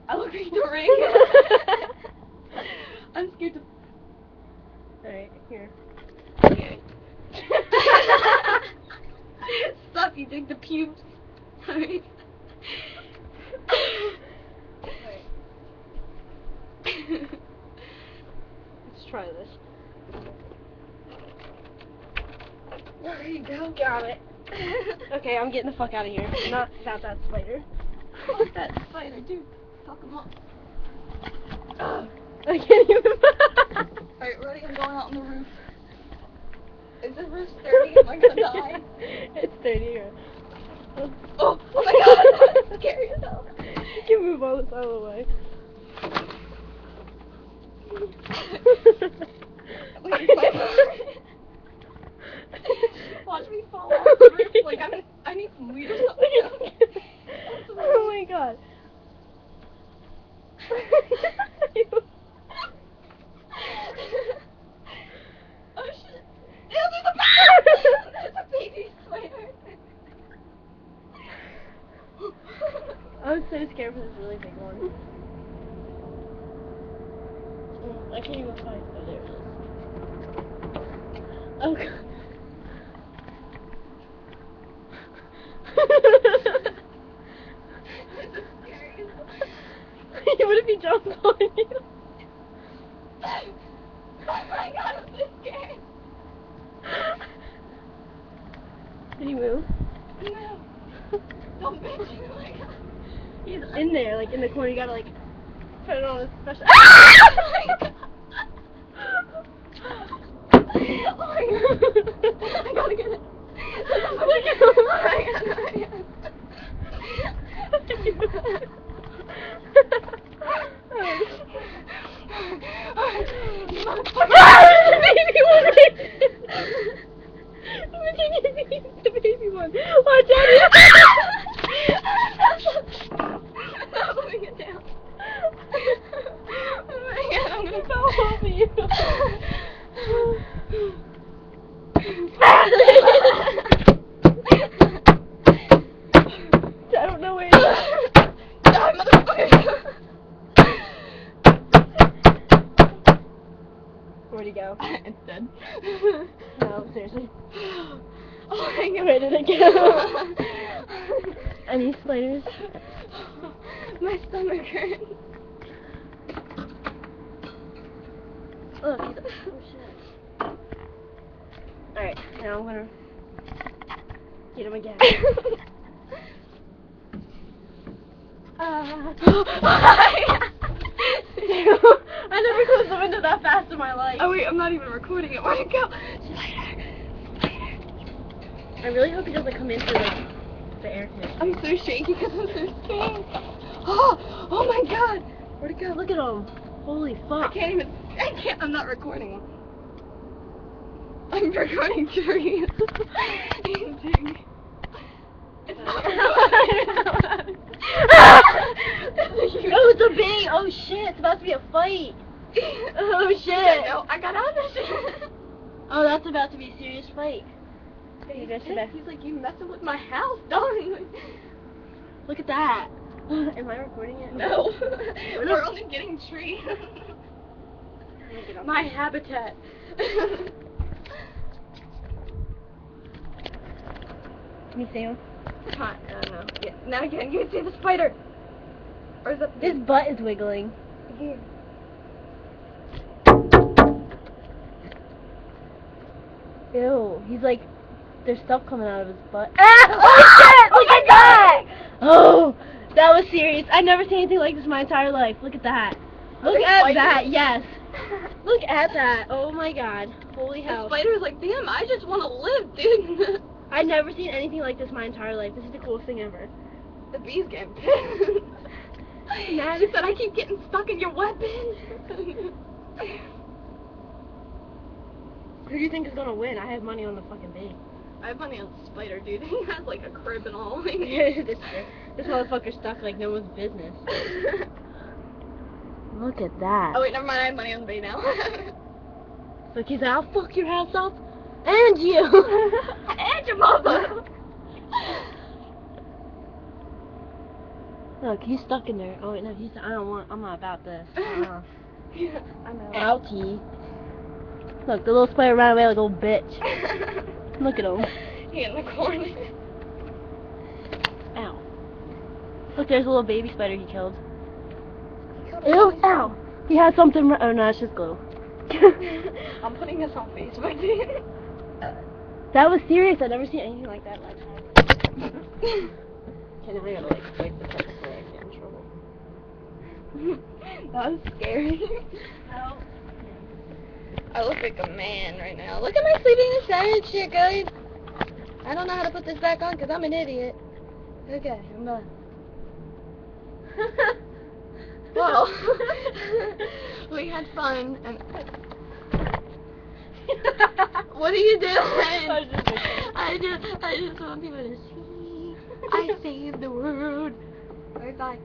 I look like the ring. I'm scared to... Alright, here. Okay. Stop, you dig the pubes. Alright. Let's try this. There you go. Got it. Okay, I'm getting the fuck out of here. Not that spider. Fuck that spider, dude. Fuck him up. I can't even. Alright, ready? I'm going out on the roof. Is the roof sturdy? Am I gonna die? It's 30. Oh my god, that's scary as hell. You can move all this out of the way. Wait, my watch me fall off the roof. Like, I need some weed or something. Oh my god. Oh shit. There's a baby spider. I'm so scared for this really big one. I can't even find it. Oh, there it is. Oh god. What if he jumps on you? Oh my god, I'm so scared. Did he move? No. Don't bitch me like that. He's in there, like in the corner. You gotta like put it on his special. Oh my god. Oh my god. I gotta get it. The baby one. Watch out! I'm moving it down. Oh my god, I'm gonna fall over you. I don't know where he is. Die, motherfucker! Where'd he go? It's dead. No, seriously. Oh my god. Where did it go? Any spiders? My stomach hurts. Look, he's... Oh shit. Alright, now I'm gonna get him again. I never closed the window that fast in my life. Oh wait, I'm not even recording it. Where'd it go? Spider. I really hope he doesn't come into the air conditioner. I'm so shaky because I'm so scared. Oh my god. Where'd it go? Look at him. Holy fuck. I'm not recording. I'm recording trees. It's not recording. Oh, it's a big. Oh shit, it's about to be a fight. Oh shit. No, I got out of this shit. Oh, that's about to be a serious fight. He's like, you messing with my house, darling. Look at that. Am I recording it? No. We're only getting trees. My habitat. Can you see him? I don't know. Yeah, now you can see the spider. Or is that His butt is wiggling. here? Ew. He's like, there's stuff coming out of his butt. Ah! Oh shit! Look at that! Oh, that was serious. I've never seen anything like this in my entire life. Look at that. Look at that. Yes. Look at that. Oh my god. Holy The hell. spider's like, damn, I just want to live, dude. I've never seen anything like this my entire life. This is the coolest thing ever. The bee's getting pissed. Nah, She said, I keep getting stuck in your weapon. Who do you think is gonna win? I have money on the fucking bee. I have money on the spider, dude. He has like a crib and all. This motherfucker's stuck like no one's business. Look at that. Oh wait, never mind. I have money on the bee now. Look, he's like, I'll fuck your house up. And you. And your mother. Look, he's stuck in there. Oh wait, no, I'm not about this. Yeah, I know. Outie. Look, the little spider ran away like a little bitch. Look at him. He in the corner. Ow. Look, there's a little baby spider he killed. He killed a Ew, baby ow. He had something. Oh no, it's just glue. I'm putting this on Facebook, dude. That was serious. I've never seen anything like that last time. Okay, now I gotta like this up before I get in trouble. That was scary. No. I look like a man right now. Look at my sleeping inside shit, guys. I don't know how to put this back on because I'm an idiot. Okay, I'm done. Well, we had fun and. What are you doing? I just want people to see. I saved the world. Bye bye.